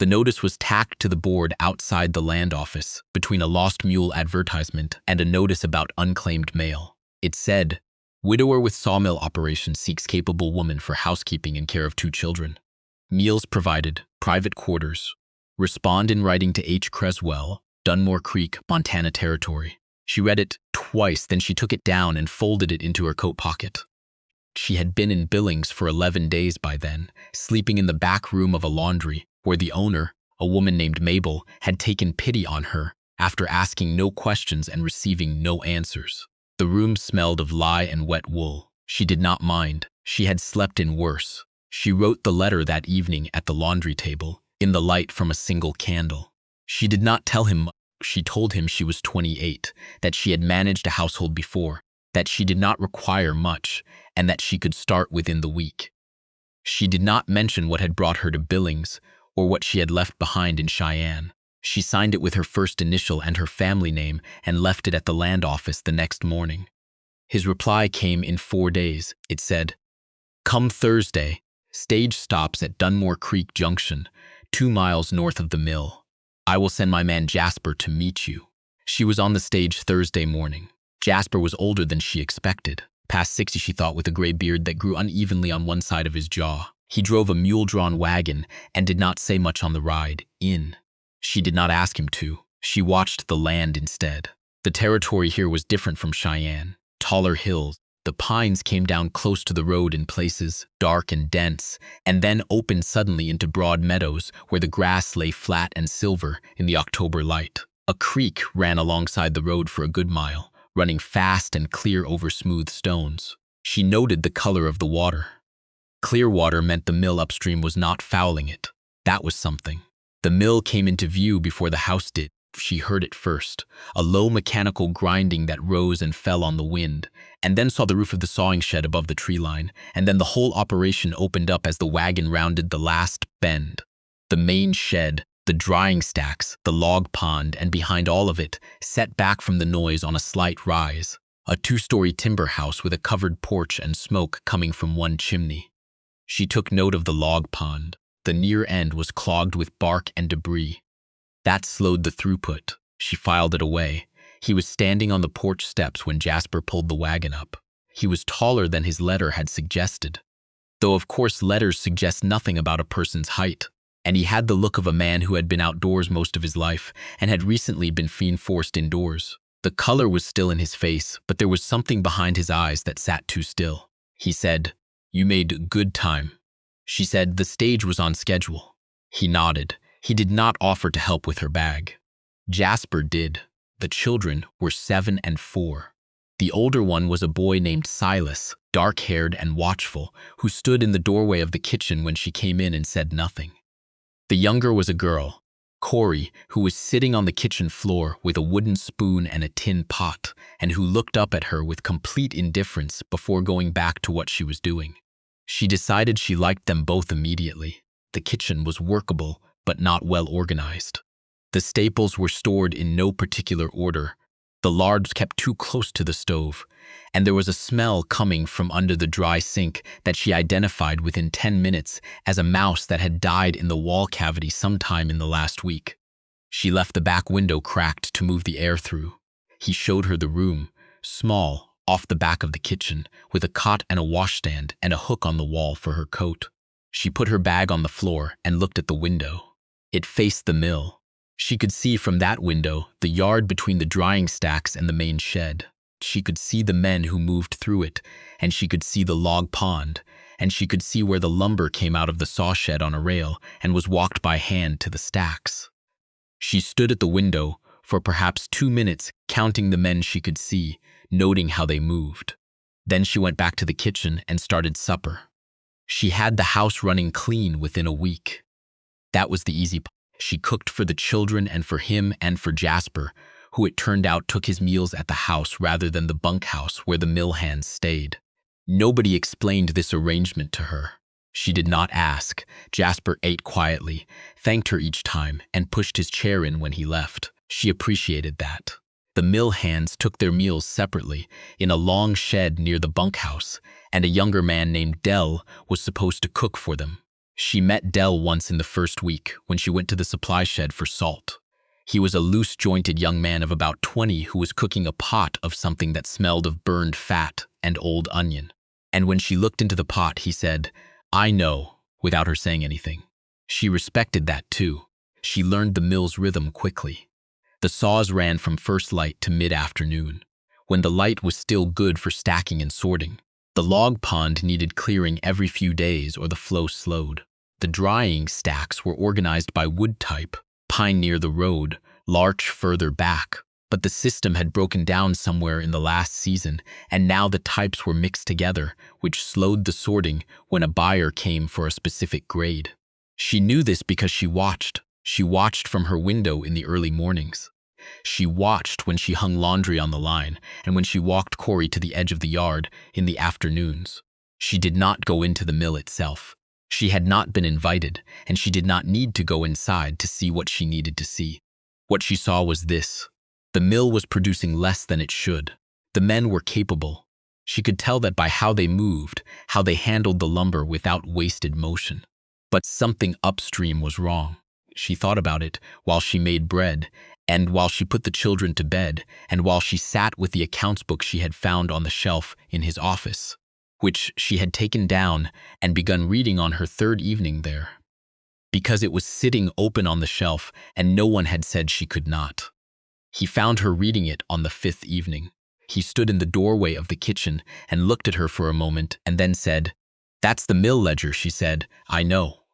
The notice was tacked to the board outside the land office, between a lost mule advertisement and a notice about unclaimed mail. It said, "Widower with sawmill operation seeks capable woman for housekeeping and care of 2 children. Meals provided, private quarters. Respond in writing to H. Creswell, Dunmore Creek, Montana Territory." She read it twice, then she took it down and folded it into her coat pocket. She had been in Billings for 11 days by then, sleeping in the back room of a laundry, where the owner, a woman named Mabel, had taken pity on her after asking no questions and receiving no answers. The room smelled of lye and wet wool. She did not mind. She had slept in worse. She wrote the letter that evening at the laundry table, in the light from a single candle. She did not tell him much. She told him she was 28, that she had managed a household before, that she did not require much, and that she could start within the week. She did not mention what had brought her to Billings, or what she had left behind in Cheyenne. She signed it with her first initial and her family name and left it at the land office the next morning. His reply came in 4 days. It said, "Come Thursday, stage stops at Dunmore Creek Junction, 2 miles north of the mill. I will send my man Jasper to meet you." She was on the stage Thursday morning. Jasper was older than she expected, past 60 she thought, with a gray beard that grew unevenly on one side of his jaw. He drove a mule-drawn wagon and did not say much on the ride in. She did not ask him to. She watched the land instead. The territory here was different from Cheyenne. Taller hills. The pines came down close to the road in places, dark and dense, and then opened suddenly into broad meadows where the grass lay flat and silver in the October light. A creek ran alongside the road for a good mile, running fast and clear over smooth stones. She noted the color of the water. Clear water meant the mill upstream was not fouling it. That was something. The mill came into view before the house did. She heard it first, a low mechanical grinding that rose and fell on the wind, and then saw the roof of the sawing shed above the tree line, and then the whole operation opened up as the wagon rounded the last bend. The main shed, the drying stacks, the log pond, and behind all of it, set back from the noise on a slight rise, a 2-story timber house with a covered porch and smoke coming from one chimney. She took note of the log pond. The near end was clogged with bark and debris. That slowed the throughput. She filed it away. He was standing on the porch steps when Jasper pulled the wagon up. He was taller than his letter had suggested, though of course letters suggest nothing about a person's height, and he had the look of a man who had been outdoors most of his life and had recently been forced indoors. The color was still in his face, but there was something behind his eyes that sat too still. He said, "You made good time." She said the stage was on schedule. He nodded. He did not offer to help with her bag. Jasper did. The children were 7 and 4. The older one was a boy named Silas, dark-haired and watchful, who stood in the doorway of the kitchen when she came in and said nothing. The younger was a girl, Corey, who was sitting on the kitchen floor with a wooden spoon and a tin pot, and who looked up at her with complete indifference before going back to what she was doing. She decided she liked them both immediately. The kitchen was workable, but not well organized. The staples were stored in no particular order. The lard was kept too close to the stove, and there was a smell coming from under the dry sink that she identified within 10 minutes as a mouse that had died in the wall cavity sometime in the last week. She left the back window cracked to move the air through. He showed her the room, small, off the back of the kitchen, with a cot and a washstand and a hook on the wall for her coat. She put her bag on the floor and looked at the window. It faced the mill. She could see from that window the yard between the drying stacks and the main shed. She could see the men who moved through it, and she could see the log pond, and she could see where the lumber came out of the saw shed on a rail and was walked by hand to the stacks. She stood at the window for perhaps 2 minutes, counting the men she could see, noting how they moved. Then she went back to the kitchen and started supper. She had the house running clean within a week. That was the easy part. She cooked for the children and for him and for Jasper, who it turned out took his meals at the house rather than the bunkhouse where the mill hands stayed. Nobody explained this arrangement to her. She did not ask. Jasper ate quietly, thanked her each time, and pushed his chair in when he left. She appreciated that. The mill hands took their meals separately, in a long shed near the bunkhouse, and a younger man named Dell was supposed to cook for them. She met Dell once in the first week when she went to the supply shed for salt. He was a loose-jointed young man of about 20 who was cooking a pot of something that smelled of burned fat and old onion. And when she looked into the pot, he said, "I know," without her saying anything. She respected that too. She learned the mill's rhythm quickly. The saws ran from first light to mid-afternoon, when the light was still good for stacking and sorting. The log pond needed clearing every few days or the flow slowed. The drying stacks were organized by wood type, pine near the road, larch further back. But the system had broken down somewhere in the last season, and now the types were mixed together, which slowed the sorting when a buyer came for a specific grade. She knew this because she watched. She watched from her window in the early mornings. She watched when she hung laundry on the line and when she walked Corey to the edge of the yard in the afternoons. She did not go into the mill itself. She had not been invited, and she did not need to go inside to see what she needed to see. What she saw was this. The mill was producing less than it should. The men were capable. She could tell that by how they moved, how they handled the lumber without wasted motion. But something upstream was wrong. She thought about it while she made bread, and while she put the children to bed, and while she sat with the accounts book she had found on the shelf in his office, which she had taken down and begun reading on her third evening there, because it was sitting open on the shelf and no one had said she could not. He found her reading it on the fifth evening. He stood in the doorway of the kitchen and looked at her for a moment and then said, "That's the mill ledger," she said. "I know."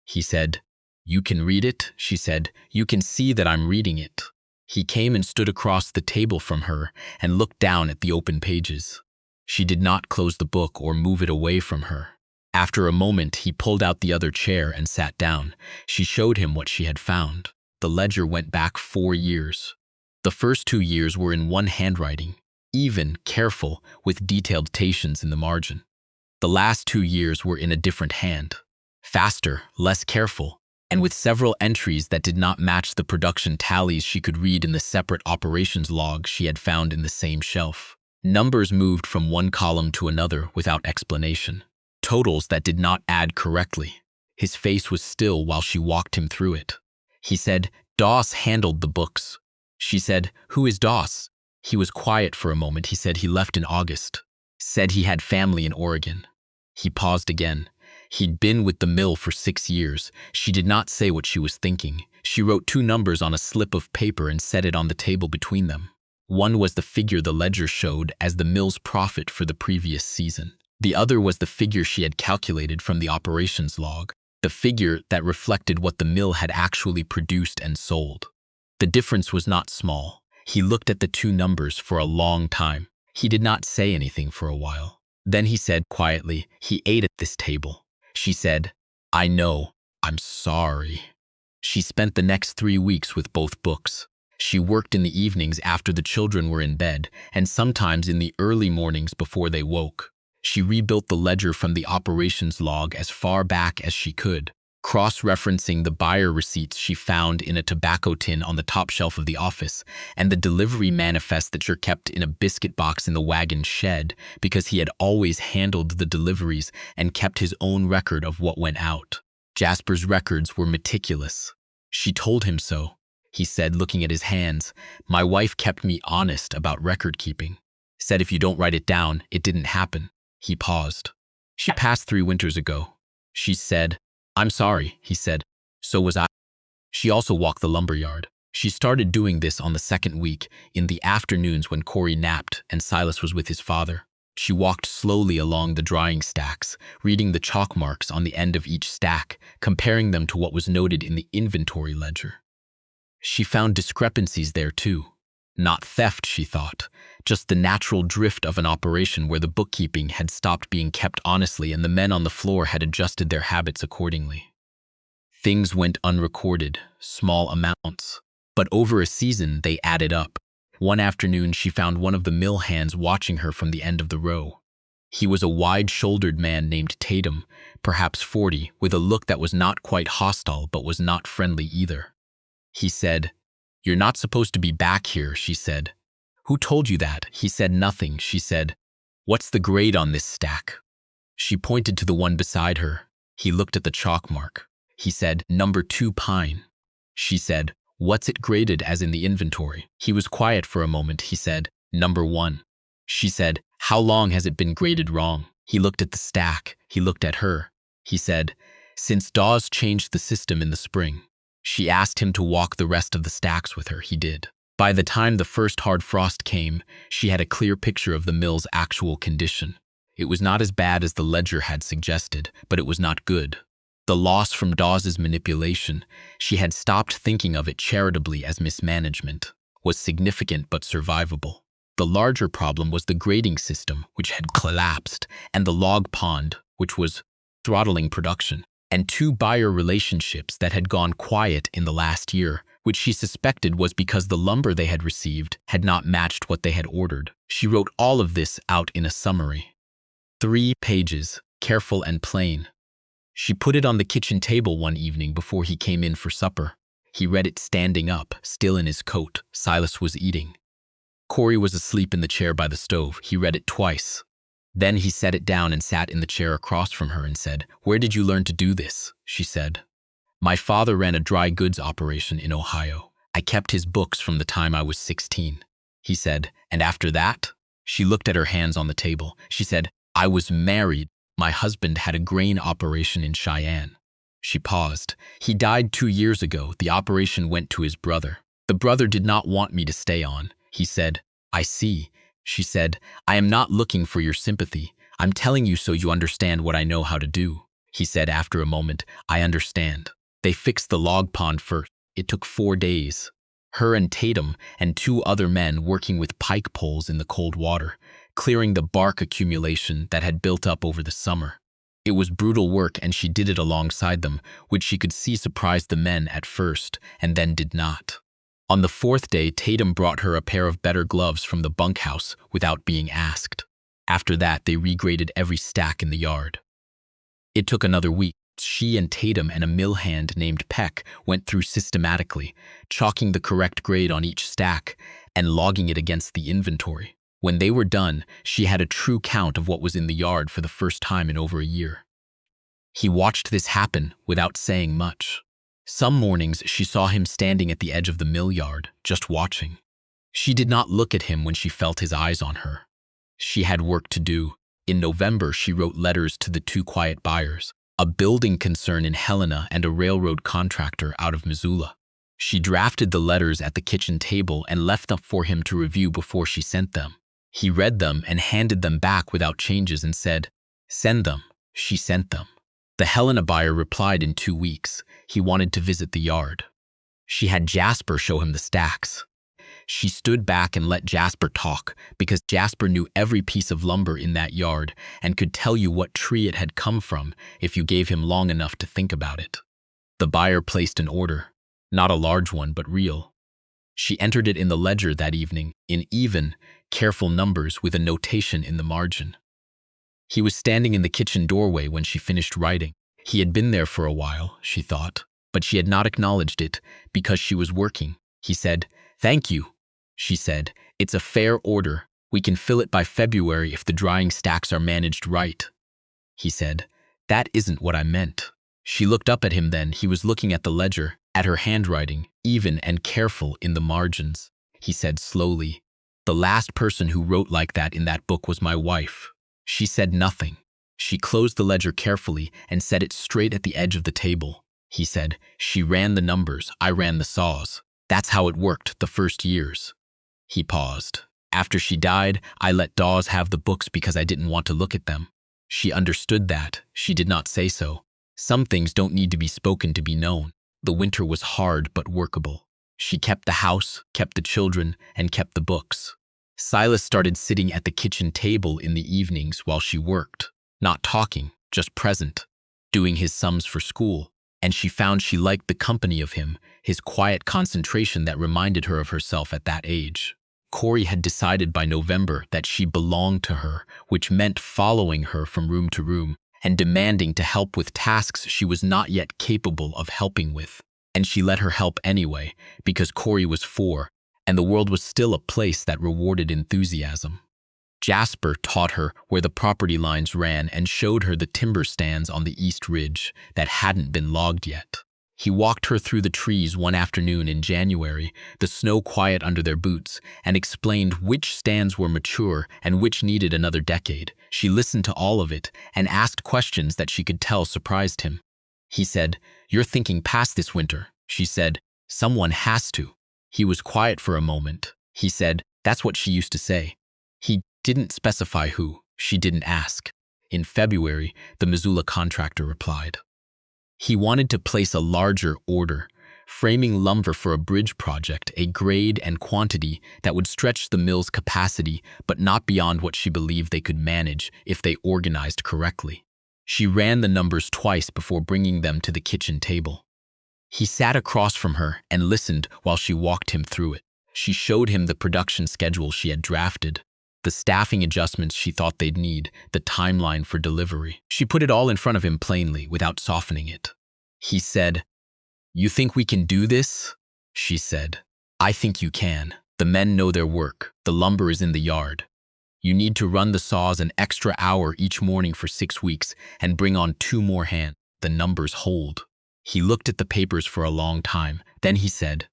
He said, "You can read it?" She said, "You can see that I'm reading it." He came and stood across the table from her and looked down at the open pages. She did not close the book or move it away from her. After a moment, he pulled out the other chair and sat down. She showed him what she had found. The ledger went back 4 years. The first 2 years were in one handwriting, even, careful, with detailed notations in the margin. The last 2 years were in a different hand, faster, less careful, and with several entries that did not match the production tallies she could read in the separate operations log she had found in the same shelf. Numbers moved from one column to another without explanation. Totals that did not add correctly. His face was still while she walked him through it. He said, "Doss handled the books." She said, "Who is Doss?" He was quiet for a moment. He said he left in August. Said he had family in Oregon. He paused again. He'd been with the mill for 6 years. She did not say what she was thinking. She wrote 2 numbers on a slip of paper and set it on the table between them. One was the figure the ledger showed as the mill's profit for the previous season. The other was the figure she had calculated from the operations log, the figure that reflected what the mill had actually produced and sold. The difference was not small. He looked at the 2 numbers for a long time. He did not say anything for a while. Then he said quietly, "He ate at this table." She said, "I know. I'm sorry." She spent the next 3 weeks with both books. She worked in the evenings after the children were in bed, and sometimes in the early mornings before they woke. She rebuilt the ledger from the operations log as far back as she could, cross-referencing the buyer receipts she found in a tobacco tin on the top shelf of the office, and the delivery manifest that she kept in a biscuit box in the wagon shed, because he had always handled the deliveries and kept his own record of what went out. Jasper's records were meticulous. She told him so. He said, looking at his hands, "My wife kept me honest about record keeping. Said if you don't write it down, it didn't happen." He paused. "She passed 3 winters ago." She said, "I'm sorry," he said. "So was I." She also walked the lumberyard. She started doing this on the 2nd week, in the afternoons when Corey napped and Silas was with his father. She walked slowly along the drying stacks, reading the chalk marks on the end of each stack, comparing them to what was noted in the inventory ledger. She found discrepancies there too. Not theft, she thought, just the natural drift of an operation where the bookkeeping had stopped being kept honestly and the men on the floor had adjusted their habits accordingly. Things went unrecorded, small amounts, but over a season they added up. One afternoon she found one of the mill hands watching her from the end of the row. He was a wide-shouldered man named Tatum, perhaps 40, with a look that was not quite hostile but was not friendly either. He said, "You're not supposed to be back here," she said. "Who told you that?" He said nothing. She said, "What's the grade on this stack?" She pointed to the one beside her. He looked at the chalk mark. He said, "Number 2 pine." She said, "What's it graded as in the inventory?" He was quiet for a moment. He said, "Number 1." She said, "How long has it been graded wrong?" He looked at the stack. He looked at her. He said, "Since Dawes changed the system in the spring." She asked him to walk the rest of the stacks with her. He did. By the time the first hard frost came, she had a clear picture of the mill's actual condition. It was not as bad as the ledger had suggested, but it was not good. The loss from Dawes's manipulation, she had stopped thinking of it charitably as mismanagement, was significant but survivable. The larger problem was the grading system, which had collapsed, and the log pond, which was throttling production, and 2 buyer relationships that had gone quiet in the last year, which she suspected was because the lumber they had received had not matched what they had ordered. She wrote all of this out in a summary. 3 pages, careful and plain. She put it on the kitchen table one evening before he came in for supper. He read it standing up, still in his coat. Silas was eating. Corey was asleep in the chair by the stove. He read it twice. Then he set it down and sat in the chair across from her and said, "Where did you learn to do this?" She said, "My father ran a dry goods operation in Ohio. I kept his books from the time I was 16. He said, "And after that?" She looked at her hands on the table. She said, "I was married. My husband had a grain operation in Cheyenne." She paused. "He died 2 years ago. The operation went to his brother. The brother did not want me to stay on." He said, "I see." She said, "I am not looking for your sympathy. I'm telling you so you understand what I know how to do." He said after a moment, "I understand." They fixed the log pond first. It took 4 days. Her and Tatum and 2 other men working with pike poles in the cold water, clearing the bark accumulation that had built up over the summer. It was brutal work, and she did it alongside them, which she could see surprised the men at first and then did not. On the 4th day, Tatum brought her a pair of better gloves from the bunkhouse without being asked. After that, they regraded every stack in the yard. It took another week. She and Tatum and a mill hand named Peck went through systematically, chalking the correct grade on each stack and logging it against the inventory. When they were done, she had a true count of what was in the yard for the first time in over a year. He watched this happen without saying much. Some mornings she saw him standing at the edge of the mill yard, just watching. She did not look at him when she felt his eyes on her. She had work to do. In November, she wrote letters to the 2 quiet buyers, a building concern in Helena and a railroad contractor out of Missoula. She drafted the letters at the kitchen table and left them for him to review before she sent them. He read them and handed them back without changes and said, "Send them." She sent them. The Helena buyer replied in 2 weeks. He wanted to visit the yard. She had Jasper show him the stacks. She stood back and let Jasper talk because Jasper knew every piece of lumber in that yard and could tell you what tree it had come from if you gave him long enough to think about it. The buyer placed an order, not a large one, but real. She entered it in the ledger that evening in even, careful numbers with a notation in the margin. He was standing in the kitchen doorway when she finished writing. He had been there for a while, she thought, but she had not acknowledged it because she was working. He said, "Thank you." She said, "It's a fair order. We can fill it by February if the drying stacks are managed right." He said, "That isn't what I meant." She looked up at him then. He was looking at the ledger, at her handwriting, even and careful in the margins. He said slowly, "The last person who wrote like that in that book was my wife." She said nothing. She closed the ledger carefully and set it straight at the edge of the table. He said, "She ran the numbers, I ran the saws. That's how it worked the first years." He paused. "After she died, I let Dawes have the books because I didn't want to look at them." She understood that. She did not say so. Some things don't need to be spoken to be known. The winter was hard but workable. She kept the house, kept the children, and kept the books. Silas started sitting at the kitchen table in the evenings while she worked, not talking, just present, doing his sums for school, and she found she liked the company of him, his quiet concentration that reminded her of herself at that age. Corey had decided by November that she belonged to her, which meant following her from room to room and demanding to help with tasks she was not yet capable of helping with. And she let her help anyway, because Corey was 4, and the world was still a place that rewarded enthusiasm. Jasper taught her where the property lines ran and showed her the timber stands on the east ridge that hadn't been logged yet. He walked her through the trees one afternoon in January, the snow quiet under their boots, and explained which stands were mature and which needed another decade. She listened to all of it and asked questions that she could tell surprised him. He said, "You're thinking past this winter." She said, "Someone has to." He was quiet for a moment. He said, "That's what she used to say." He didn't specify who. She didn't ask. In February, the Missoula contractor replied. He wanted to place a larger order, framing lumber for a bridge project, a grade and quantity that would stretch the mill's capacity, but not beyond what she believed they could manage if they organized correctly. She ran the numbers twice before bringing them to the kitchen table. He sat across from her and listened while she walked him through it. She showed him the production schedule she had drafted, the staffing adjustments she thought they'd need, the timeline for delivery. She put it all in front of him plainly, without softening it. He said, "You think we can do this?" She said, "I think you can. The men know their work. The lumber is in the yard. You need to run the saws an extra hour each morning for 6 weeks and bring on 2 more hands. The numbers hold." He looked at the papers for a long time. Then he said,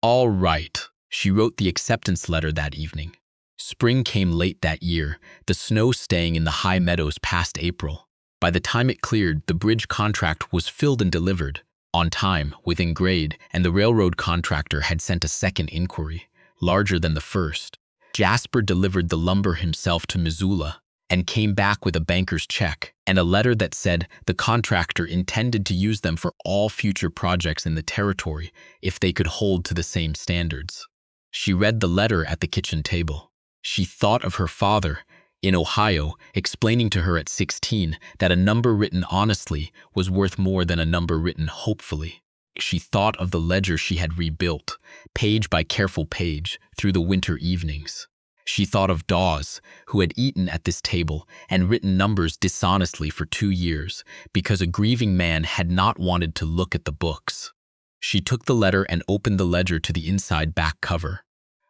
"All right." She wrote the acceptance letter that evening. Spring came late that year, the snow staying in the high meadows past April. By the time it cleared, the bridge contract was filled and delivered, on time, within grade, and the railroad contractor had sent a second inquiry, larger than the first. Jasper delivered the lumber himself to Missoula and came back with a banker's check and a letter that said the contractor intended to use them for all future projects in the territory if they could hold to the same standards. She read the letter at the kitchen table. She thought of her father, in Ohio, explaining to her at 16 that a number written honestly was worth more than a number written hopefully. She thought of the ledger she had rebuilt, page by careful page, through the winter evenings. She thought of Dawes, who had eaten at this table and written numbers dishonestly for 2 years because a grieving man had not wanted to look at the books. She took the letter and opened the ledger to the inside back cover,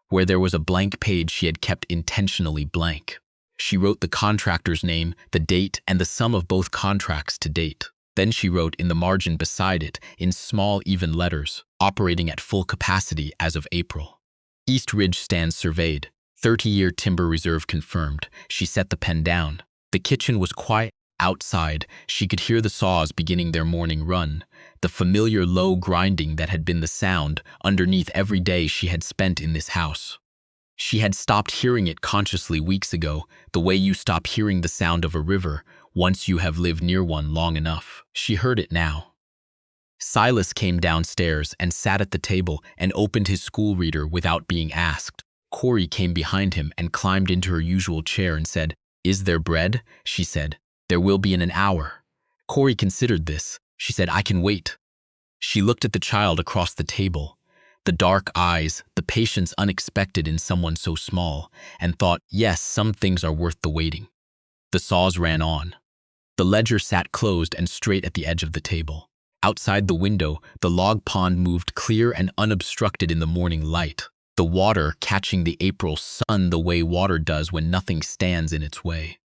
where there was a blank page she had kept intentionally blank. She wrote the contractor's name, the date, and the sum of both contracts to date. Then she wrote in the margin beside it, in small even letters, operating at full capacity as of April. East Ridge stands surveyed. 30-year timber reserve confirmed. She set the pen down. The kitchen was quiet. Outside, she could hear the saws beginning their morning run, the familiar low grinding that had been the sound underneath every day she had spent in this house. She had stopped hearing it consciously weeks ago, the way you stop hearing the sound of a river once you have lived near one long enough. She heard it now. Silas came downstairs and sat at the table and opened his school reader without being asked. Corey came behind him and climbed into her usual chair and said, "Is there bread?" She said, "There will be in an hour." Corey considered this. She said, "I can wait." She looked at the child across the table, the dark eyes, the patience unexpected in someone so small, and thought, yes, some things are worth the waiting. The saws ran on. The ledger sat closed and straight at the edge of the table. Outside the window, the log pond moved clear and unobstructed in the morning light, the water catching the April sun the way water does when nothing stands in its way.